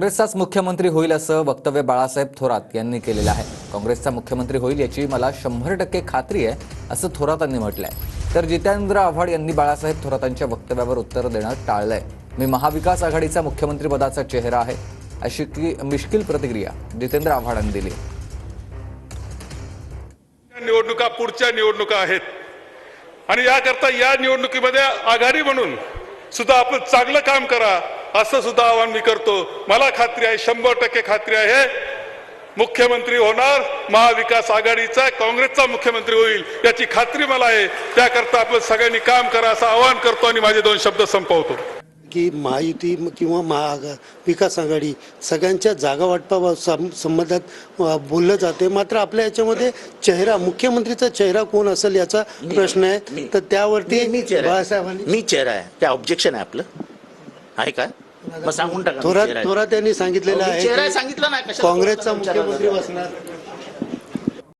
काँग्रेसचाच मुख्यमंत्री होईल असं वक्तव्य बाळासाहेब थोरात यांनी केलेलं आहे. काँग्रेसचा मुख्यमंत्री होईल याची मला 100% खात्री आहे असं थोरातांनी म्हटलंय. तर जितेंद्र आव्हाड यांनी बाळासाहेब थोरातांच्या वक्तव्यावर उत्तर देणं टाळलंय. मी महाविकास आघाडीचा मुख्यमंत्रीपदाचा चेहरा आहे अशी मिश्किल प्रतिक्रिया जितेंद्र आव्हाडांनी दिली. निवडणुका पुढच्या निवडणुका आहेत आणि याकरता या निवडणुकीमध्ये आघाडी म्हणून सुद्धा आपण चांगलं काम करा असं सुद्धा आवाहन मी करतो. मला खात्री आहे, 100% खात्री आहे, मुख्यमंत्री होणार, महाविकास आघाडीचा काँग्रेसचा मुख्यमंत्री होईल याची खात्री मला आहे. त्याकरता आपण सगळ्यांनी काम करा असं आवाहन करतो आणि माझे 2 शब्द संपवतो की महायुती किंवा महाविकास आघाडी सगळ्यांच्या जागा वाटपा संबंधात बोललं जाते. मात्र आपल्या याच्यामध्ये चेहरा, मुख्यमंत्रीचा चेहरा कोण असेल याचा प्रश्न आहे. तर त्यावरती मी चेहरा आहे, त्या ऑब्जेक्शन आहे आपलं आहे का? मग सांगून टाका. थोरात यांनी सांगितलेलं आहे सांगितलं नाही काँग्रेसचा मुख्यमंत्री बसणार.